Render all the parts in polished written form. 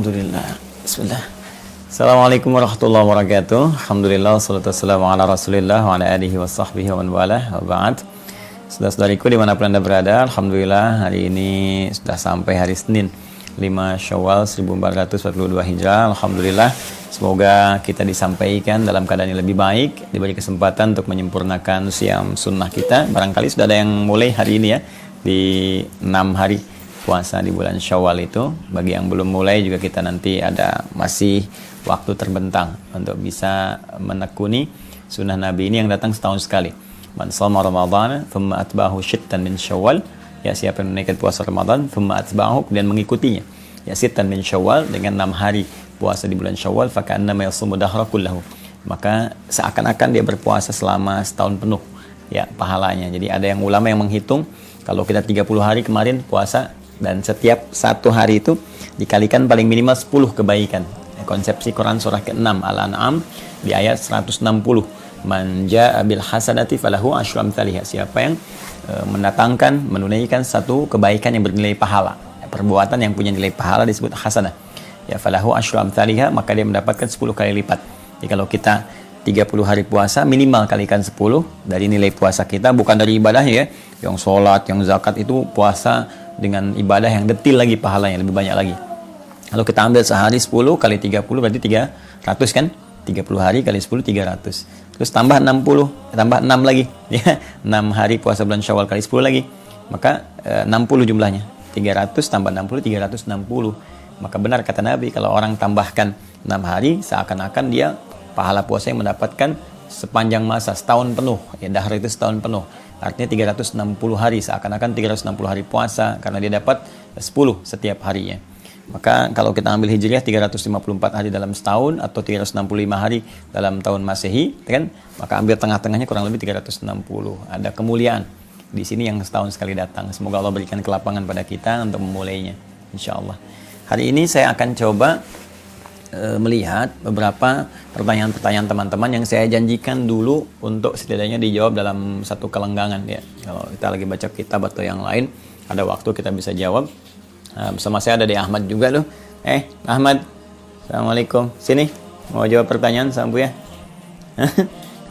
Alhamdulillah. Bismillah. Assalamualaikum warahmatullahi wabarakatuh. Alhamdulillah, wassalatu wassalamu ala rasulillah wa ala alihi wa sahbihi wa man walah, wa ba'd. Saudara-saudariku dimanapun Anda berada, Alhamdulillah hari ini sudah sampai hari Senin 5 Syawal 1442 Hijrah. Alhamdulillah, semoga kita disampaikan dalam keadaan yang lebih baik, diberi kesempatan untuk menyempurnakan siam sunnah kita. Barangkali sudah ada yang mulai hari ini ya, di 6 hari puasa di bulan Syawal itu. Bagi yang belum mulai juga kita nanti ada masih waktu terbentang untuk bisa menekuni sunnah Nabi ini yang datang setahun sekali. Man shoma Ramadan thumma atba'ahu sittan min Syawal, ya siapa yang menunaikan puasa Ramadan thumma atba'ahu dan mengikutinya ya sittan min Syawal dengan 6 hari puasa di bulan Syawal, faka'annama yasumu dahra kullahu, maka seakan-akan dia berpuasa selama setahun penuh ya pahalanya. Jadi ada yang ulama yang menghitung kalau kita 30 hari kemarin puasa dan setiap satu hari itu dikalikan paling minimal 10 kebaikan. Konsepsi Quran surah ke-6 Al-An'am di ayat 160. Man jaa'a bil hasanati falahu asyru amsalihha. Siapa yang mendatangkan, menunaikan satu kebaikan yang bernilai pahala. Perbuatan yang punya nilai pahala disebut hasanah. Ya falahu asyru amsalihha, maka dia mendapatkan 10 kali lipat. Jadi kalau kita 30 hari puasa minimal kalikan 10 dari nilai puasa kita, bukan dari ibadahnya ya. Yang sholat, yang zakat itu puasa dengan ibadah yang detil lagi pahalanya lebih banyak lagi. Kalau kita ambil sehari 10 kali 30 berarti 300 kan? 30 hari kali 10 300. Terus tambah 60, tambah 6 lagi ya. 6 hari puasa bulan Syawal kali 10 lagi. Maka 60 jumlahnya. 300 tambah 60 360. Maka benar kata Nabi, kalau orang tambahkan 6 hari seakan-akan dia pahala puasa yang mendapatkan sepanjang masa setahun penuh. Ya dahr itu setahun penuh. Artinya 360 hari, seakan-akan 360 hari puasa karena dia dapat 10 setiap harinya. Maka kalau kita ambil hijriah 354 hari dalam setahun atau 365 hari dalam tahun Masehi, kan? Maka ambil tengah-tengahnya kurang lebih 360. Ada kemuliaan di sini yang setahun sekali datang. Semoga Allah berikan kelapangan pada kita untuk memulainya, insyaallah. Hari ini saya akan coba melihat beberapa pertanyaan-pertanyaan teman-teman yang saya janjikan dulu untuk setidaknya dijawab dalam satu kelenggangan ya. Kalau kita lagi baca kitab atau yang lain, ada waktu kita bisa jawab. Bersama saya ada di Ahmad juga loh. Ahmad, assalamualaikum. Sini, mau jawab pertanyaan Sambu ya?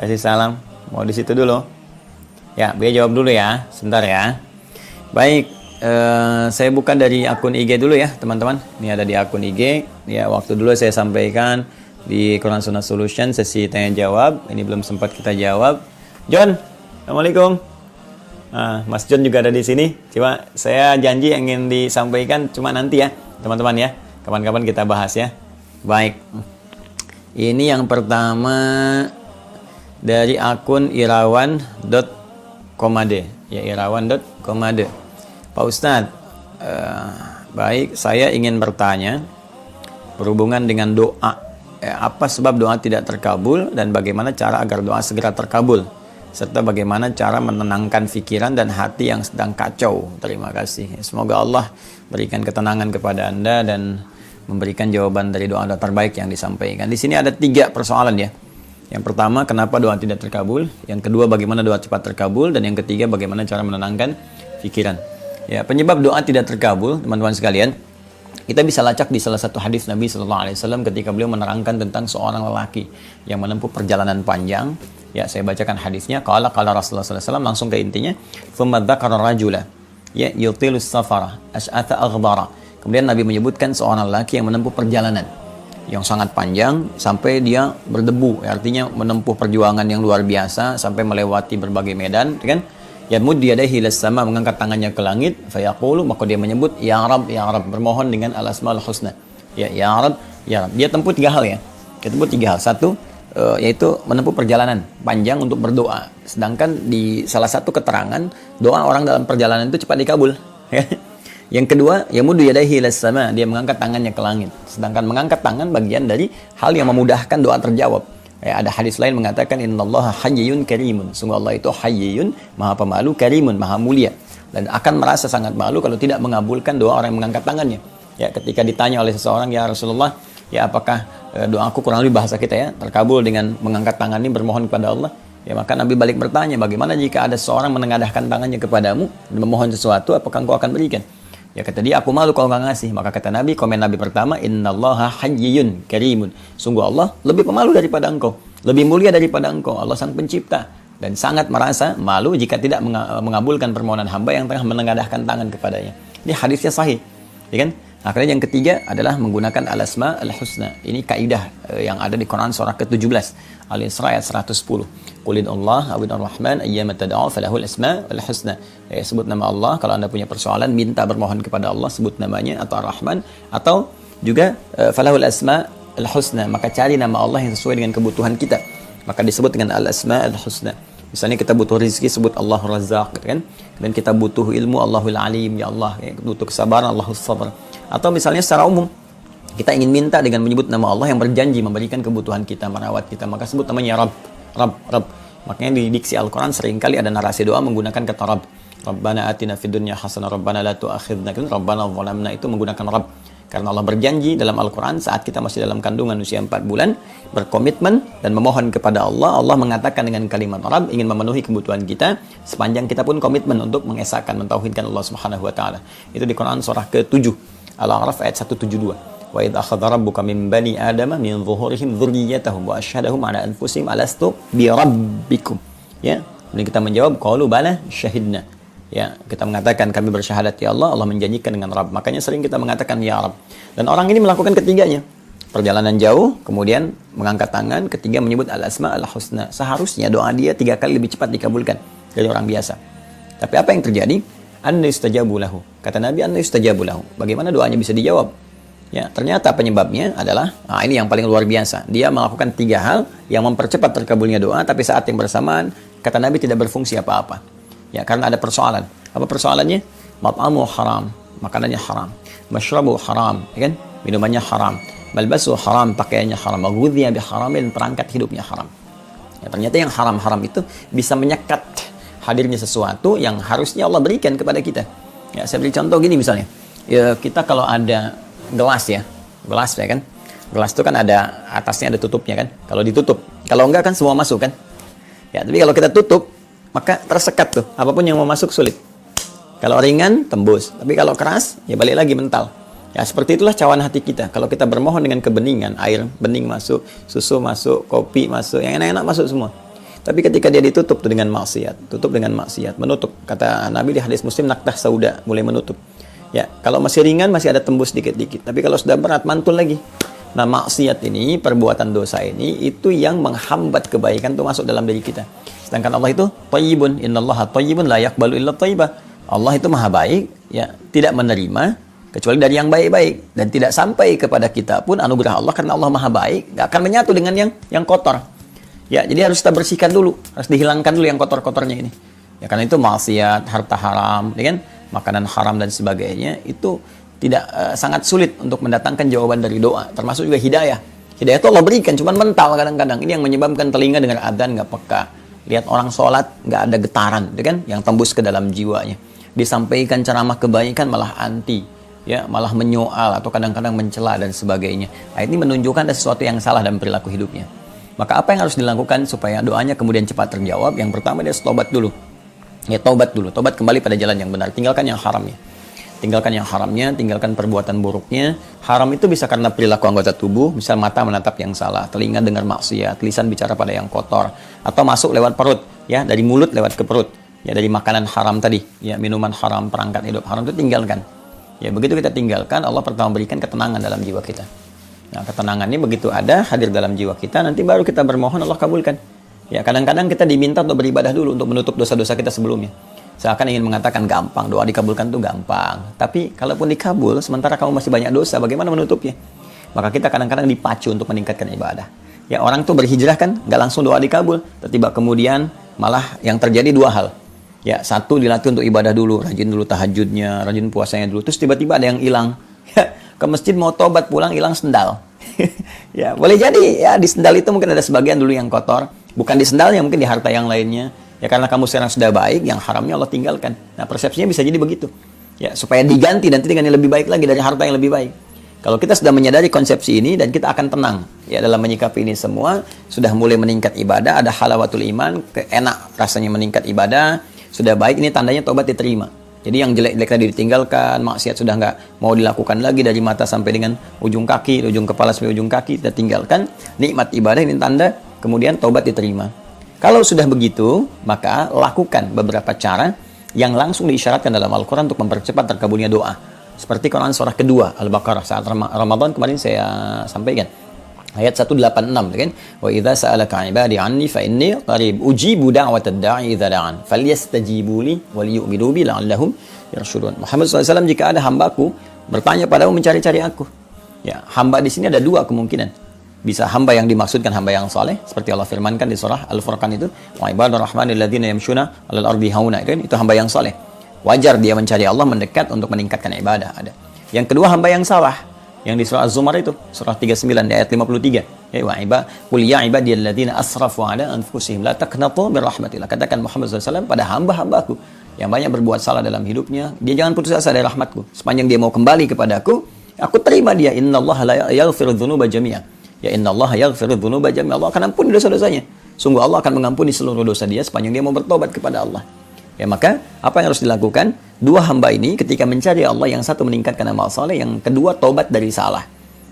Kasih salam. Mau di situ dulu. Ya, biar jawab dulu ya. Sebentar ya. Baik. Saya buka dari akun IG dulu ya teman-teman. Ini ada di akun IG ya, waktu dulu saya sampaikan di Quran Sunnah Solution sesi tanya jawab. Ini belum sempat kita jawab. John, assalamualaikum. Mas John juga ada di sini. Coba saya janji ingin disampaikan cuma nanti ya teman-teman ya, kapan-kapan kita bahas ya. Baik, ini yang pertama dari akun irawan.komade ya, irawan.komade. Pak Ustadz, baik, saya ingin bertanya berhubungan dengan doa. Apa sebab doa tidak terkabul dan bagaimana cara agar doa segera terkabul? Serta bagaimana cara menenangkan pikiran dan hati yang sedang kacau? Terima kasih. Semoga Allah berikan ketenangan kepada Anda dan memberikan jawaban dari doa-doa terbaik yang disampaikan. Di sini ada 3 persoalan ya. Yang pertama, kenapa doa tidak terkabul? Yang kedua, bagaimana doa cepat terkabul? Dan yang ketiga, bagaimana cara menenangkan pikiran? Ya, penyebab doa tidak terkabul, teman-teman sekalian, kita bisa lacak di salah satu hadis Nabi Sallallahu Alaihi Wasallam ketika beliau menerangkan tentang seorang lelaki yang menempuh perjalanan panjang. Ya, saya bacakan hadisnya. Qala Rasulullah Sallallahu Alaihi Wasallam, langsung ke intinya. Tsumma dzakara rajula ya yutilus safara as'atha aghdara. Kemudian Nabi menyebutkan seorang lelaki yang menempuh perjalanan yang sangat panjang sampai dia berdebu, artinya menempuh perjuangan yang luar biasa sampai melewati berbagai medan, kan? Ya muddi yadayhi ila sama, mengangkat tangannya ke langit, fayaqulu, maka dia menyebut ya Rabb, bermohon dengan al-asmaul husna. Ya Rabb, ya Rabb. Dia tempuh 3 hal ya. Dia tempuh 3 hal. Satu, yaitu menempuh perjalanan panjang untuk berdoa. Sedangkan di salah satu keterangan, doa orang dalam perjalanan itu cepat dikabul. Yang kedua, ya muddi yadayhi ila sama, dia mengangkat tangannya ke langit. Sedangkan mengangkat tangan bagian dari hal yang memudahkan doa terjawab. Ada hadis lain mengatakan innallaha hayyun karimun. Sungguh Allah itu hayyun, maha pemalu, karimun, maha mulia. Dan akan merasa sangat malu kalau tidak mengabulkan doa orang yang mengangkat tangannya. Ya, ketika ditanya oleh seseorang, ya Rasulullah, ya apakah doaku, kurang lebih bahasa kita ya, terkabul dengan mengangkat tangan ini bermohon kepada Allah? Ya, maka Nabi balik bertanya, bagaimana jika ada seorang menengadahkan tangannya kepadamu dan memohon sesuatu, apakah engkau akan berikan? Ya kata dia, aku malu kalau nggak ngasih. Maka kata Nabi, komen Nabi pertama, innallaha hayyun karimun. Sungguh Allah lebih pemalu daripada engkau, lebih mulia daripada engkau. Allah sang pencipta dan sangat merasa malu jika tidak mengabulkan permohonan hamba yang tengah menengadahkan tangan kepadanya. Ini hadisnya sahih, ya kan? Akhirnya yang ketiga adalah menggunakan al-asma al-husna. Ini kaidah yang ada di Quran surah ke-17 Al-Isra ayat 110. Qulin Allah awin ar-Rahman ayyama tad'u falahul asma al-husna. Sebut nama Allah kalau Anda punya persoalan, minta bermohon kepada Allah, sebut namanya, atau Ar-Rahman, atau juga falahul asma al-husna, maka cari nama Allah yang sesuai dengan kebutuhan kita. Maka disebut dengan al-asma al-husna. Misalnya kita butuh rezeki, sebut Allahur Razzaq, gitu kan? Dan kita butuh ilmu, Allahul Alim, ya Allah. Butuh kesabaran, Allahus Sabr. Atau misalnya secara umum, kita ingin minta dengan menyebut nama Allah yang berjanji memberikan kebutuhan kita, merawat kita, maka sebut namanya Rabb, Rabb, Rabb. Makanya di diksi Al-Quran seringkali ada narasi doa menggunakan kata Rabb. Rabbana atina fid dunya hasanah, Rabbana la tu'akhidna, Rabbana zalamna, itu menggunakan Rabb. Karena Allah berjanji dalam Al-Quran saat kita masih dalam kandungan usia 4 bulan, berkomitmen dan memohon kepada Allah, Allah mengatakan dengan kalimat Rabb ingin memenuhi kebutuhan kita sepanjang kita pun komitmen untuk mengesahkan, mentauhidkan Allah Subhanahu wa taala. Itu di Quran surah ke-7 Al-A'raf ayat 172. Wa idh akhadha rabbuka min bani adama min zuhurihim dzurriyyatahum wa asyhadahum ala anfusihim alastu bi rabbikum. Ya, dan kita menjawab qalu bala syahidna. Ya, kita mengatakan kami bersyahadat ya Allah, Allah menjanjikan dengan Rabb. Makanya sering kita mengatakan ya Rabb. Dan orang ini melakukan ketiganya. Perjalanan jauh, kemudian mengangkat tangan, ketiga menyebut al-asma al-husna. Seharusnya doa dia 3 kali lebih cepat dikabulkan dari orang biasa. Tapi apa yang terjadi? Anna yustajabu lahu. Kata Nabi, anna yustajabu lahu. Bagaimana doanya bisa dijawab? Ya, ternyata penyebabnya adalah, ini yang paling luar biasa. Dia melakukan 3 hal yang mempercepat terkabulnya doa, tapi saat yang bersamaan, kata Nabi tidak berfungsi apa-apa. Ya, karena ada persoalan. Apa persoalannya? Mat'amu haram, makanannya haram. Mashrabu haram, ya kan? Minumannya haram. Malbasu haram, pakaiannya haram. Maghudhiya bi haramin, perangkat hidupnya haram. Ya, ternyata yang haram-haram itu bisa menyekat hadirnya sesuatu yang harusnya Allah berikan kepada kita. Ya, saya beri contoh gini misalnya. Ya, kita kalau ada gelas ya. Gelas ya kan? Gelas itu kan ada atasnya, ada tutupnya kan? Kalau ditutup. Kalau enggak kan semua masuk kan? Ya, tapi kalau kita tutup, maka tersekat tuh. Apapun yang mau masuk sulit. Kalau ringan, tembus. Tapi kalau keras, ya balik lagi mental. Ya, seperti itulah cawan hati kita. Kalau kita bermohon dengan kebeningan, air bening masuk, susu masuk, kopi masuk, yang enak-enak masuk semua. Tapi ketika dia ditutup tuh dengan maksiat, tutup dengan maksiat, menutup. Kata Nabi di hadis Muslim, naktah sauda, mulai menutup. Ya, kalau masih ringan masih ada tembus dikit-dikit. Tapi kalau sudah berat, mantul lagi. Nah, maksiat ini, perbuatan dosa ini, itu yang menghambat kebaikan itu masuk dalam diri kita. Sedangkan Allah itu thayyibun, innallaha thayyibun la yaqbalu illa thayyibah. Allah itu maha baik, ya, tidak menerima kecuali dari yang baik-baik, dan tidak sampai kepada kita pun anugerah Allah karena Allah maha baik, nggak akan menyatu dengan yang kotor. Ya, jadi harus kita bersihkan dulu, harus dihilangkan dulu yang kotor-kotornya ini. Ya, karena itu maksiat, harta haram, ya kan? Makanan haram dan sebagainya itu tidak sangat sulit untuk mendatangkan jawaban dari doa, termasuk juga hidayah. Hidayah itu Allah berikan, cuman mental kadang-kadang. Ini yang menyebabkan telinga dengar adzan nggak peka. Lihat orang sholat nggak ada getaran, ya kan? Yang tembus ke dalam jiwanya. Disampaikan ceramah kebaikan malah anti, ya, malah menyoal atau kadang-kadang mencela dan sebagainya. Nah, ini menunjukkan ada sesuatu yang salah dalam perilaku hidupnya. Maka apa yang harus dilakukan supaya doanya kemudian cepat terjawab? Yang pertama dia tobat dulu. Ya, tobat dulu. Tobat kembali pada jalan yang benar. Tinggalkan yang haramnya. Tinggalkan yang haramnya, tinggalkan perbuatan buruknya. Haram itu bisa karena perilaku anggota tubuh, misal mata menatap yang salah, telinga dengar maksiat, lisan bicara pada yang kotor, atau masuk lewat perut, ya, dari mulut lewat ke perut. Ya, dari makanan haram tadi, ya, minuman haram, perangkat hidup haram itu tinggalkan. Ya, begitu kita tinggalkan, Allah pertama berikan ketenangan dalam jiwa kita. Nah, ketenangan ini begitu ada, hadir dalam jiwa kita, nanti baru kita bermohon, Allah kabulkan. Ya, kadang-kadang kita diminta untuk beribadah dulu, untuk menutup dosa-dosa kita sebelumnya. Seakan ingin mengatakan gampang, doa dikabulkan itu gampang. Tapi, kalaupun dikabul, sementara kamu masih banyak dosa, bagaimana menutupnya? Maka kita kadang-kadang dipacu untuk meningkatkan ibadah. Ya, orang tuh berhijrah kan, nggak langsung doa dikabul. Tiba kemudian, malah yang terjadi 2 hal. Ya, satu dilatih untuk ibadah dulu, rajin dulu tahajudnya, rajin puasanya dulu. Terus tiba-tiba ada yang hilang. Ke masjid mau tobat, pulang hilang sendal. Ya, boleh jadi ya di sendal itu mungkin ada sebagian dulu yang kotor, bukan di sendalnya, mungkin di harta yang lainnya. Ya, karena kamu sekarang sudah baik, yang haramnya Allah tinggalkan. Nah, persepsinya bisa jadi begitu. Ya, supaya diganti nanti dengan yang lebih baik lagi dari harta yang lebih baik. Kalau kita sudah menyadari konsepsi ini dan kita akan tenang ya dalam menyikapi ini semua, sudah mulai meningkat ibadah, ada halawatul iman, enak rasanya meningkat ibadah, sudah baik, ini tandanya tobat diterima. Jadi yang jelek-jelek tadi ditinggalkan, maksiat sudah nggak mau dilakukan lagi dari mata sampai dengan ujung kaki, ujung kepala sampai ujung kaki, kita tinggalkan. Nikmat ibadah ini tanda kemudian taubat diterima. Kalau sudah begitu, maka lakukan beberapa cara yang langsung diisyaratkan dalam Al-Quran untuk mempercepat terkabulnya doa. Seperti Quran surah kedua, Al-Baqarah, saat Ramadan kemarin saya sampaikan. Ayat 186 kan, wa idza sa'alaka 'ibadi 'anni fa inni qarib ujibu da'watad da'i idza da'an falyastajibu li wal yu'minu bi la'allahum yarshudun. Muhammad SAW, jika ada hambaku bertanya padamu mencari-cari aku. Ya, hamba di sini ada dua kemungkinan. Bisa hamba yang dimaksudkan hamba yang saleh, seperti Allah firmankan di surah Al-Furqan itu, wa ibadur rahmanil ladzina yamshuna 'alal ardi hauna, itu hamba yang saleh. Wajar dia mencari Allah mendekat untuk meningkatkan ibadah, ada. Yang kedua hamba yang salah, yang di surah Az-Zumar itu, surah 39 di ayat 53. Ya wa qul ya ibadiyalladzina asrafu ala anfusihim la taqnatu min rahmatillah. Katakan Muhammad SAW pada hamba-hambaku yang banyak berbuat salah dalam hidupnya, dia jangan putus asa dari rahmatku. Sepanjang dia mau kembali kepadaku, aku terima dia. Innallaha la yaghfiru dzunuba jami'a. Ya innallaha yaghfiru dzunuba jami'a. Allah akan ampuni dosa-dosanya. Sungguh Allah akan mengampuni seluruh dosa dia sepanjang dia mau bertobat kepada Allah. Ya, maka apa yang harus dilakukan? Dua hamba ini ketika mencari Allah, yang satu meningkatkan amal saleh, yang kedua tobat dari salah.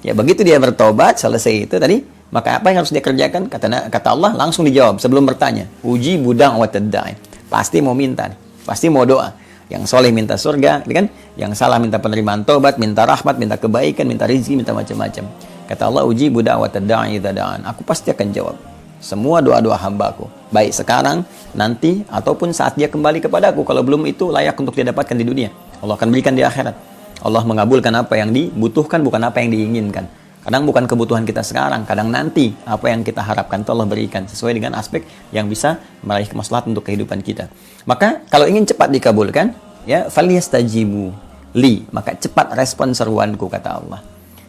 Ya, begitu dia bertobat, selesai itu tadi, maka apa yang harus dia kerjakan? Kata Allah langsung dijawab sebelum bertanya. Uji budang watad da'i. Pasti mau minta, pasti mau doa. Yang soleh minta surga, kan? Yang salah minta penerimaan tobat, minta rahmat, minta kebaikan, minta rezeki, minta macam-macam. Kata Allah, uji budang watad da'i idza da'an. Aku pasti akan jawab semua doa-doa hambaku, baik sekarang, nanti, ataupun saat dia kembali kepadaku. Kalau belum, itu layak untuk dia dapatkan di dunia, Allah akan berikan di akhirat. Allah mengabulkan apa yang dibutuhkan, bukan apa yang diinginkan. Kadang bukan kebutuhan kita sekarang, kadang nanti apa yang kita harapkan itu Allah berikan sesuai dengan aspek yang bisa meraih kemaslahatan untuk kehidupan kita. Maka kalau ingin cepat dikabulkan, ya falyastajibu li, maka cepat respon seruanku, kata Allah.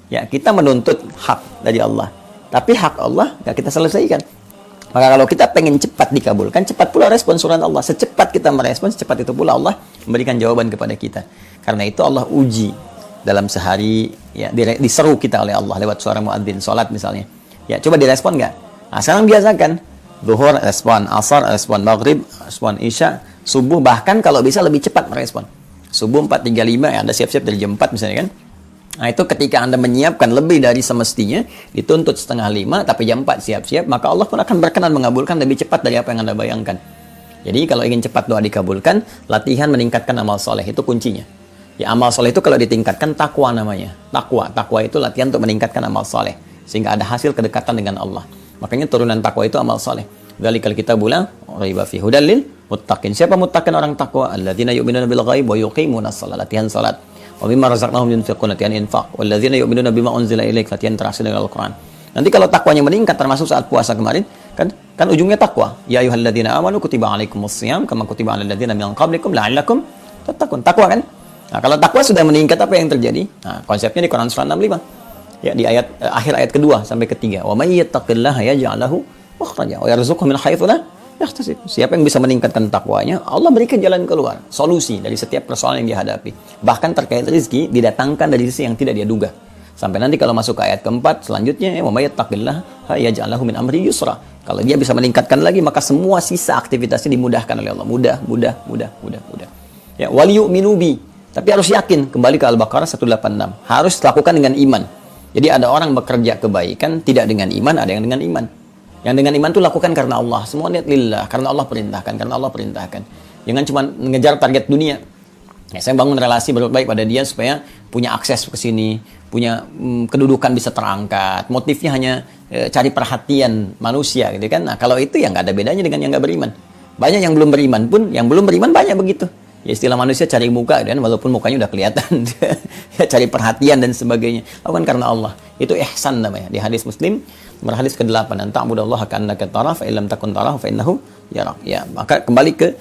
Ya, kita menuntut hak dari Allah, tapi hak Allah nggak kita selesaikan. Maka kalau kita pengen cepat dikabulkan, cepat pula respon surat Allah. Secepat kita merespon, secepat itu pula Allah memberikan jawaban kepada kita. Karena itu Allah uji dalam sehari, ya, diseru kita oleh Allah lewat suara muadzin, sholat misalnya. Ya, coba direspon nggak? Nah, sekarang biasakan. Zuhur respon, asar respon, maghrib respon, isya, subuh, bahkan kalau bisa lebih cepat merespon. Subuh 4.35, ya, Anda siap-siap dari jam 4 misalnya kan. Nah, itu ketika Anda menyiapkan lebih dari semestinya, dituntut 4:30, tapi jam 4 siap-siap, maka Allah pun akan berkenan mengabulkan lebih cepat dari apa yang Anda bayangkan. Jadi kalau ingin cepat doa dikabulkan, latihan meningkatkan amal soleh, itu kuncinya. Ya, amal soleh itu kalau ditingkatkan, takwa namanya. Takwa itu latihan untuk meningkatkan amal soleh, sehingga ada hasil kedekatan dengan Allah. Makanya turunan takwa itu amal soleh. Dzalikal kitabul raiba fihi hudal lil muttaqin. Siapa muttaqin? Orang takwa. Alladzina yu'minuna bil ghaib wa yuqimunas shalah, latihan salat. Wa mimma razaqnahum yunfiqun, latihan infak. Walladzina yu'minuna bima unzila ilaik, latihan interaksi dengan Al-Qur'an. Nanti kalau takwanya meningkat, termasuk saat puasa kemarin, kan ujungnya takwa. Ya ayyuhalladzina amanu kutiba alaikumus shiyam kama kutiba alal ladzina min qablikum la'allakum tattaqun. Takwa kan? Nah, kalau takwa sudah meningkat, apa yang terjadi? Nah, konsepnya di Quran surah 65. Ya, di akhir ayat kedua sampai ketiga. Wa may yattaqillaha yaj'al lahu makhraja wa yarzuqhu min haitsu la yahtasib. Siapa yang bisa meningkatkan takwanya, Allah berikan jalan keluar, solusi dari setiap persoalan yang dihadapi. Bahkan terkait rezeki didatangkan dari sisi yang tidak dia duga. Sampai nanti kalau masuk ke ayat keempat selanjutnya, wa may yattaqillaha yaj'al lahu min amri yusra. Kalau dia bisa meningkatkan lagi, maka semua sisa aktivitasnya dimudahkan oleh Allah. Mudah. Ya, wal yu'minu bi. Tapi harus yakin, kembali ke Al-Baqarah 186. Harus lakukan dengan iman. Jadi ada orang bekerja kebaikan tidak dengan iman, ada yang dengan iman. Yang dengan iman itu lakukan karena Allah. Semua niat lillah, karena Allah perintahkan. Jangan cuma mengejar target dunia. Ya, saya bangun relasi baik pada dia supaya punya akses ke sini, punya kedudukan bisa terangkat. Motifnya hanya cari perhatian manusia gitu kan. Nah, kalau itu ya nggak ada bedanya dengan yang nggak beriman. Banyak yang belum beriman pun, yang belum beriman banyak begitu. Ya, istilah manusia cari muka kan, walaupun mukanya udah kelihatan. Ya, cari perhatian dan sebagainya. Lakukan karena Allah. Itu ihsan namanya. Di hadis Muslim, nomor hadis ke-8, "Anta'budallaha ka'annaka tarahu fa illam takun tarahu fa innahu yarak." Ya, maka kembali ke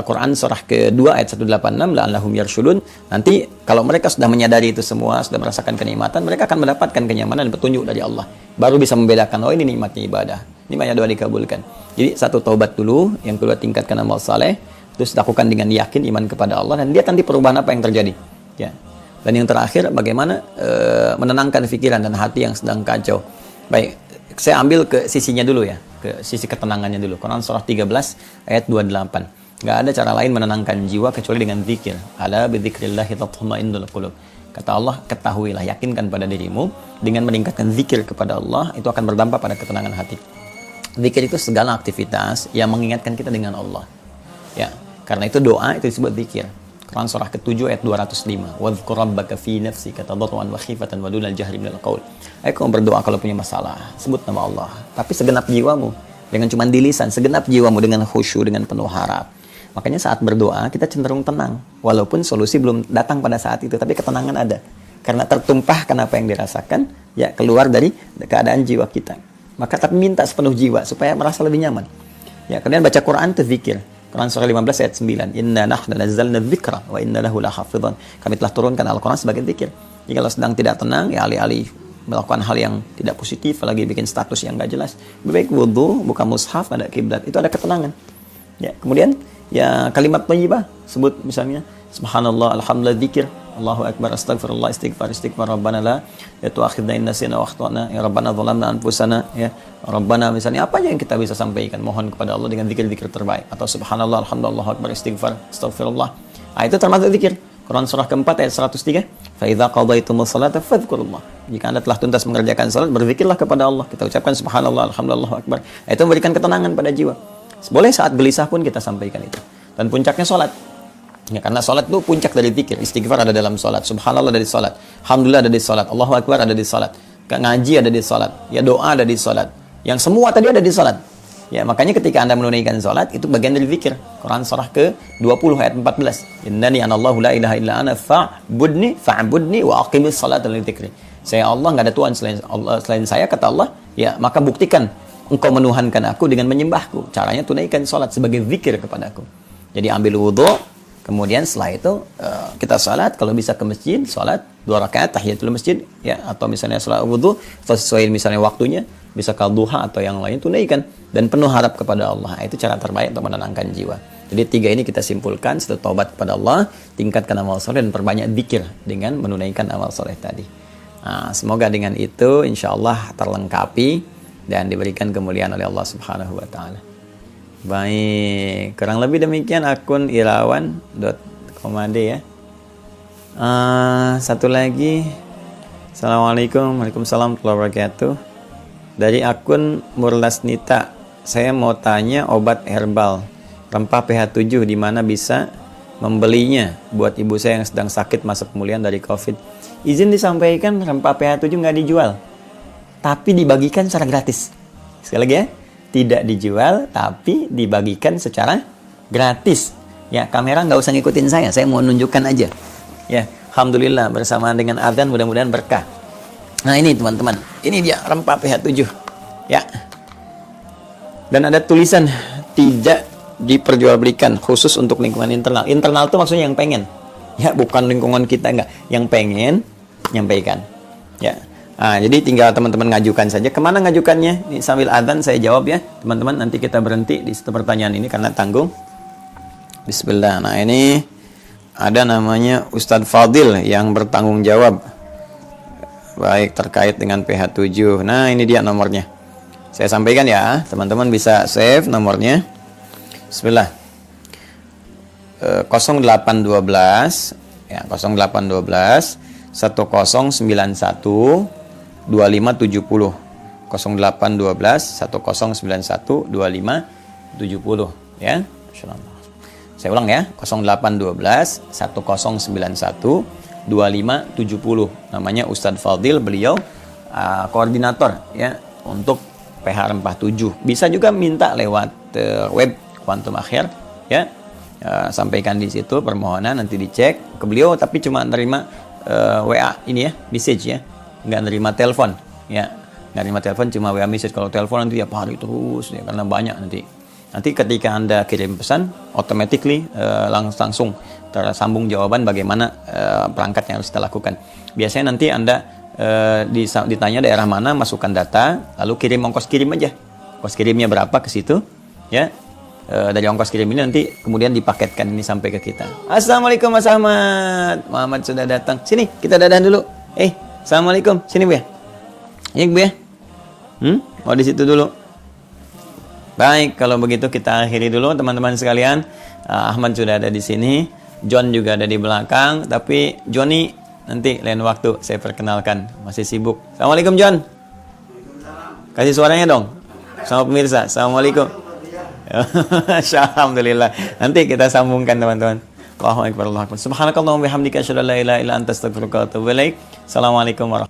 Quran surah ke-2 ayat 186, la'allahum yarshudun. Nanti kalau mereka sudah menyadari itu semua, sudah merasakan kenikmatan, mereka akan mendapatkan kenyamanan dan petunjuk dari Allah. Baru bisa membedakan, oh ini nikmatnya ibadah. Ini banyak doa dikabulkan. Jadi satu taubat dulu, yang kedua tingkatkan amal saleh, terus lakukan dengan yakin iman kepada Allah, dan lihat nanti perubahan apa yang terjadi. Ya. Dan yang terakhir, bagaimana menenangkan pikiran dan hati yang sedang kacau. Baik, saya ambil ke sisinya dulu ya, ke sisi ketenangannya dulu. Quran surah 13 ayat 28. Nggak ada cara lain menenangkan jiwa kecuali dengan zikir. Ala bidzikrillahi tatma'innul qulub. Kata Allah, ketahuilah, yakinkan pada dirimu dengan meningkatkan zikir kepada Allah, itu akan berdampak pada ketenangan hati. Zikir itu segala aktivitas yang mengingatkan kita dengan Allah. Ya, karena itu doa itu disebut zikir. Quran surah ke-7 ayat 205. Wadhkur rabbaka fi nafsika tadarruan wa khifatan wa dunal jahri minal qaul. Ayo kamu berdoa kalau punya masalah, sebut nama Allah. Tapi segenap jiwamu, dengan cuma di lisan, segenap jiwamu dengan khusyuk, dengan penuh harap. Makanya saat berdoa kita cenderung tenang, walaupun solusi belum datang pada saat itu, tapi ketenangan ada. Karena tertumpahkan apa yang dirasakan, ya keluar dari keadaan jiwa kita. Maka tapi minta sepenuh jiwa supaya merasa lebih nyaman. Ya, kemudian baca Quran itu zikir. Quran surah 15 ayat 9. Inna nahnu nazzalna dzikra wa inna lahu lahafidhan. Kami telah turunkan Al-Quran sebagai zikir. Jadi kalau sedang tidak tenang, ya alih-alih melakukan hal yang tidak positif, lagi bikin status yang nggak jelas, lebih baik wudu, buka mushaf, ada kiblat, itu ada ketenangan. Ya, kemudian ya kalimat thayyibah, sebut misalnya subhanallah, alhamdulillah, dzikir, Allahu akbar, astagfirullah, istighfar, rabbana la tu'akhidna in nasina wa akhtana, ya rabbana zalamna anfusana, ya rabbana, misalnya apa aja yang kita bisa sampaikan, mohon kepada Allah dengan zikir-zikir terbaik, atau subhanallah, alhamdulillah, Allahu akbar, istighfar, astaghfirullah. Itu termasuk zikir. Quran surah keempat ayat 103. Fa idza qadaytumus salata fadhkurullah. Jika Anda telah tuntas mengerjakan salat, berzikirlah kepada Allah. Kita ucapkan subhanallah, alhamdulillah, Allahu akbar. Itu memberikan ketenangan pada jiwa. Boleh saat gelisah pun kita sampaikan itu. Dan puncaknya salat. Ya, karena salat itu puncak dari zikir. Istighfar ada dalam salat, subhanallah ada di salat, alhamdulillah ada di salat, Allahu akbar ada di salat, ngaji ada di salat, ya doa ada di salat. Yang semua tadi ada di salat. Ya, makanya ketika Anda menunaikan salat itu bagian dari zikir. Quran surah ke-20 ayat 14. Innani anallahu la ilaha illa ana fa'budni wa aqimis salata li dzikri. Saya Allah, enggak ada Tuhan selain saya, kata Allah. Ya, maka buktikan engkau menuhankan aku dengan menyembahku. Caranya tunaikan salat sebagai zikir kepadaku. Jadi ambil wudu, kemudian setelah itu kita salat, kalau bisa ke masjid, salat 2 rakaat tahiyatul masjid, ya, atau misalnya salat wudu sesuai misalnya waktunya, bisa kal duha atau yang lain, tunaikan dan penuh harap kepada Allah. Itu cara terbaik untuk menenangkan jiwa. Jadi 3 ini kita simpulkan, setelah taubat kepada Allah, tingkatkan amal soleh dan perbanyak zikir dengan menunaikan amal soleh tadi. Semoga dengan itu insyaallah terlengkapi dan diberikan kemuliaan oleh Allah Subhanahu wa taala. Baik, kurang lebih demikian akun irawan.komade ya. Satu lagi. Assalamualaikum, waalaikumsalam warahmatullahi wabarakatuh. Dari akun Murlasnita, saya mau tanya obat herbal rempah pH7 di mana bisa membelinya buat ibu saya yang sedang sakit masa pemulihan dari COVID. Izin disampaikan, rempah pH7 nggak dijual, tapi dibagikan secara gratis. Sekali lagi ya, tidak dijual, tapi dibagikan secara gratis. Ya, kamera nggak usah ngikutin saya mau nunjukkan aja. Ya, alhamdulillah bersamaan dengan adzan mudah-mudahan berkah. Nah ini teman-teman, ini dia rempah pH7 ya. Dan ada tulisan tidak diperjualbelikan, khusus untuk lingkungan internal. Internal itu maksudnya yang pengen, ya, bukan lingkungan kita, enggak. Yang pengen nyampaikan, ya. Jadi tinggal teman-teman ngajukan saja. Kemana ngajukannya? Ini sambil adzan saya jawab ya, teman-teman. Nanti kita berhenti di satu pertanyaan ini karena tanggung. Bismillah. Nah ini ada namanya Ustadz Fadil yang bertanggung jawab. Baik, terkait dengan pH7. Nah, ini dia nomornya. Saya sampaikan ya, teman-teman bisa save nomornya. Bismillah. 0812 ya, 0812 1091 2570. 0812 1091 2570 ya. Saya ulang ya, 0812 1091 2570. Namanya Ustadz Fadil, beliau koordinator ya untuk pH rempah 7. Bisa juga minta lewat web Quantum Akhir ya. Sampaikan di situ permohonan, nanti dicek ke beliau, tapi cuma nerima WA ini ya, message ya. Nggak nerima telepon ya. Nggak nerima telepon, cuma WA message. Kalau telepon nanti tiap hari terus ya, karena banyak nanti. Nanti ketika Anda kirim pesan, automatically langsung tersambung jawaban bagaimana perangkat yang harus kita lakukan. Biasanya nanti Anda ditanya daerah mana, masukkan data, lalu kirim ongkos kirim aja. Ongkos kirimnya berapa ke situ, ya. Dari ongkos kirim ini nanti kemudian dipaketkan ini sampai ke kita. Assalamualaikum Mas Ahmad. Muhammad sudah datang. Sini, kita dadahan dulu. Assalamualaikum. Sini Bu ya. Ini Bu ya. Mau di situ dulu. Baik, kalau begitu kita akhiri dulu teman-teman sekalian. Ahmad sudah ada di sini, John juga ada di belakang, tapi Johnny nanti lain waktu saya perkenalkan, masih sibuk. Assalamualaikum John. Kasih suaranya dong sama pemirsa. Assalamualaikum. Alhamdulillah. Nanti kita sambungkan teman-teman. Allahu akbar, Allahu akbar. Subhanakallahumma bihamdika asyhadu an la ilaha illa anta astaghfiruka wa atubu ilaik. Assalamualaikum warahmatullahi wabarakatuh.